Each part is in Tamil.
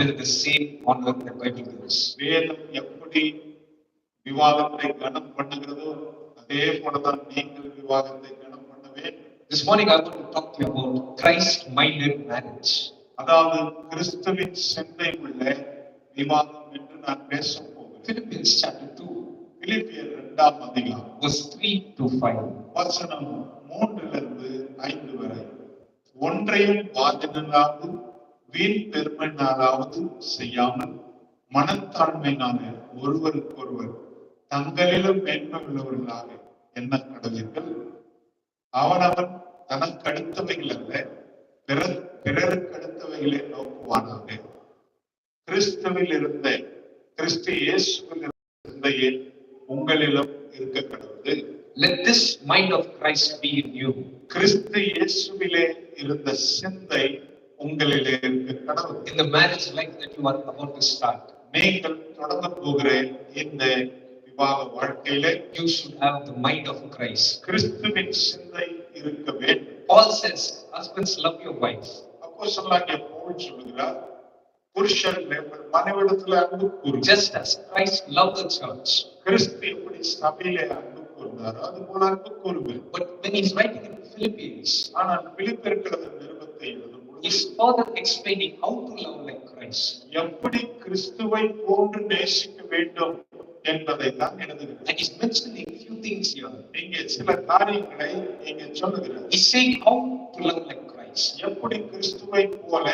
with the same honor that Bible gives. வேதம் எப்படி விவாகத்தை கனம் பண்ணுகிறதோ அதே போலதான் நீங்கள் விவாகத்தை கனம் பண்ண வேண்டும். This morning I want to talk to you about Christ-minded marriage. அதாவது கிறிஸ்துவின் சிந்தை உள்ள விவாகம் என்று நான் பேச போகிறேன். Philippians chapter 2, பிலிப்பியர் 2ஆம் அதிகாரம் verse 3 to 5. வசனம் 3 5 வரை. ஒன்றையும் வாதினாலாவது வீண் பெருமையினாலாவது செய்யாமல் மனத்தாழ்மையினால ஒருவருக்கொருவர் தங்களிலும் மேன்மை உள்ளவர்களாக என்ன கடவீர்கள். அவனவன் தனக்கு அடுத்தவைகள் அல்ல பிறருக்கு அடுத்தவைகளை நோக்குவானாக. கிறிஸ்துவில் இருந்த கிறிஸ்து இயேசுவில் இருந்தையே உங்களிலும் இருக்க கடவுது. Let this mind of Christ be in you. கிறிஸ்து இயேசுவிலே இருந்த சிந்தை உங்களிலே இருக்க கடவுது. In the marriage life that you are about to start, நீங்கள் தொடங்க போகிற இந்த விவாக வாழ்க்கையிலே you should have the mind of Christ. கிறிஸ்துவின் சிந்தை இருக்க வேண்டும். Paul says, husbands, love your wives. அப்போஸ்தலனாகிய பவுல் சொல்லுகிறார், புருஷர்களே மனைவிடத்தில் அன்பு கூறுங்கள். Just as Christ loved the church. கிறிஸ்து எப்படி சபையிலே அன்பு கூர்ந்தாரோ அது போல அன்பு கூறுங்கள். But when he's writing in Philippians, ஆனால் பிலிப்பியர்களது நிருபத்தை எழுதும்போது he's further explaining how to love like Christ. எப்படி கிறிஸ்துவை போன்று நேசிக்க வேண்டும் என்பதை தான் எழுதுகிறார். And he's mentioning a few things here. இங்கே சில காரியங்களை இங்கே சொல்லுகிறார். He's saying how to love like Christ. எப்படி கிறிஸ்துவை போல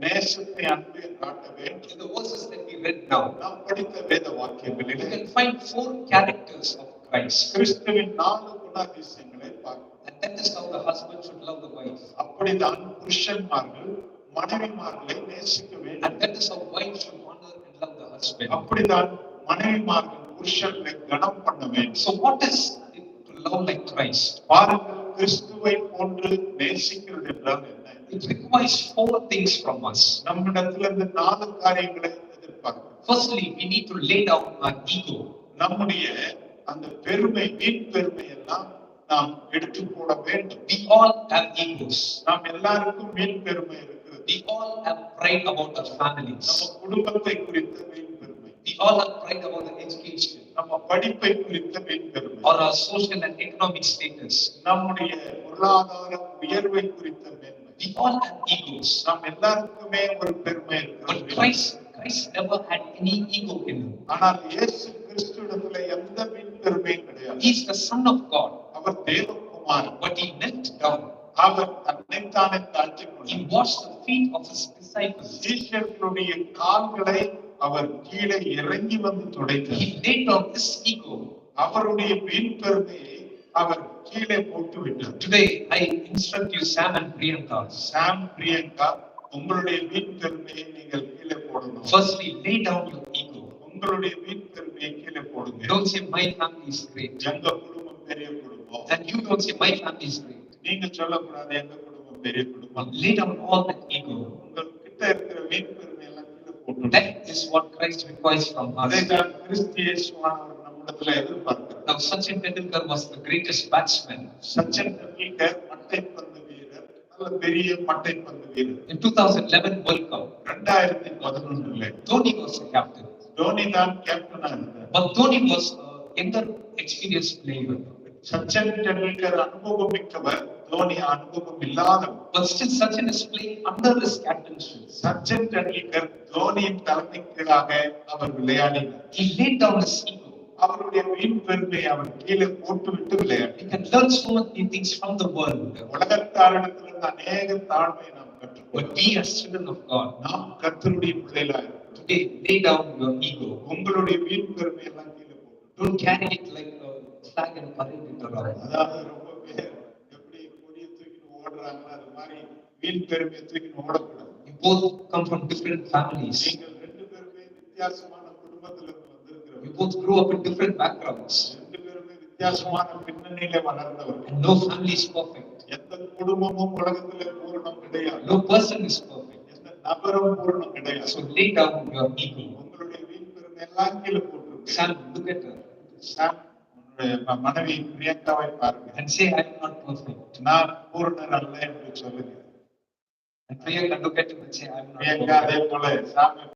நேசத்தை அன்பை காட்ட வேண்டும். In the verses that we read now, நாம் படித்த வேத வாக்கியங்களில் you can find 4 characters of Christ. கிறிஸ்துவின் 4 குணாதிசயங்களை பார்க்கிறோம். And that is how the husband should love the wife. அப்படிதான் புருஷன்மார்கள் மனைவிமார்களை நேசிக்க வேண்டும். And that is how wife should honor and love the husband. அப்படிதான் மனைவிமார்கள் புருஷனை கனம் பண்ண வேண்டும். So what is it to love like Christ? பாருங்கள், கிறிஸ்துவை போன்று நேசிக்கிறது என்றால் என்ன? It requires 4 things from us. நம்மிடத்திலிருந்து 4 காரியங்களை எதிர்பார்க்கிறோம். Firstly, we need to lay down our ego. நம்முடைய அந்த பெருமை, வீண் பெருமை எல்லாம் நாம் எடுத்து போட வேண்டும். We all have egos. நாம் எல்லாருக்கும் வீண் பெருமை இருக்கிறது. We all have pride about our families. நம்ம குடும்பத்தை குறித்த வீண் பெருமை. We all have pride about our education. நம்ம படிப்பை குறித்த வீண் பெருமை. Or our social and economic status. நம்முடைய பொருளாதார உயர்வை குறித்த மேன்மை. We all have egos. நாம் எல்லாருக்குமே ஒரு பெருமை But இருக்கிறது. Christ never had any ego in him. ஆனால் இயேசு கிறிஸ்துவிடத்துல எந்த வீண் பெருமையும் கிடையாது. He is the Son of God. அவர் தேவகுமாரன். But he knelt down. அவர் தன்னைத்தானே தாழ்த்திக் He கொண்டார். washed the feet of his disciples. சீஷர்களுடைய கால்களை அவர் கீழே இறங்கி வந்து துடைத்தார். He laid down his ego. அவருடைய வீண் பெருமையை அவர் கீழே போட்டு விட்டார். Today, I instruct you, Sam and Priyanka. சாம், பிரியங்கா, உங்களுடைய வீண் பெருமையை நீங்கள் கீழே போடணும். Firstly, lay down your ego. உங்களுடைய வீண் பெருமையை கீழே போடுங்க. Don't say my family is great. எங்க குடும்பம் பெரிய குடும்பம். And you don't say my family is great. நீங்க சொல்லக்கூடாது எங்க குடும்பம் பெரிய குடும்பம். Lay down all that ego. உங்ககிட்ட இருக்கிற வீண் பெருமை எல்லாம் கீழே போட்டு. That is what Christ requires from us. அதைத்தான் கிறிஸ்து இயேசுவானவர் நம்மிடத்துல எதிர்பார்க்கிறார். Now, Sachin Tendulkar was the greatest batsman. Sachin Tendulkar மட்டைப்பந்து வீரர், நல்ல பெரிய மட்டைப்பந்து வீரர். In 2011 World Cup, 2011 Dhoni was the captain. Dhoni தான் கேப்டனா இருந்தார். But Dhoni was a younger, experienced player. Sachin Tendulkar அனுபவம் மிக்கவர், தோனி அனுபவம் இல்லாதவர். But still, Sachin is playing under his captainship. Sachin Tendulkar தோனியின் தலைமைக் கீழாக அவர் விளையாடினார். He laid down his ego. அவருடைய வீண் பெருமையை அவர் கீழே போட்டுவிட்டு விளையாடி. We can learn so many things from the world. உலகத்தாரிடத்திலிருந்து அநேக தாழ்மை நாம் But கற்றுக்கொள்வோம். we as children of God, நாம் கர்த்தருடைய பிள்ளைகளாக இருக்கிறோம். today lay down your ego. உங்களுடைய வீண் பெருமை எல்லாம் கீழே போட்டு. Don't carry it like a flag and parade it around. அதாவது ரொம்ப பேர் எப்படி கொடியை தூக்கிட்டு ஓடுறாங்களோ அது மாதிரி வீண் பெருமையை தூக்கிட்டு ஓடக்கூடாது. You both come from different families. நீங்கள் 2 பேருமே வித்தியாசமான குடும்பத்திலிருந்து வந்திருக்கிறவர்கள். You both grew up in different backgrounds. 2 பேருமே வித்தியாசமான பின்னணியிலே வளர்ந்தவர்கள். And no family is perfect. எந்த குடும்பமும் உலகத்திலே பூரணம் கிடையாது. No person is perfect. எந்த நபரும் பூரணம் கிடையாது. So lay down your ego. உங்களுடைய வீண் பெருமை எல்லாம் கீழே போட்டு. Sam, look at her சாம், உன்னுடைய மனைவி பிரியங்காவை பாருங்க. and say, I am not perfect. நான் பூரணர் அல்ல என்று சொல்லுங்க. And Priyanka, look at him and say, I'm not Priyanka perfect. அதே போல சாமி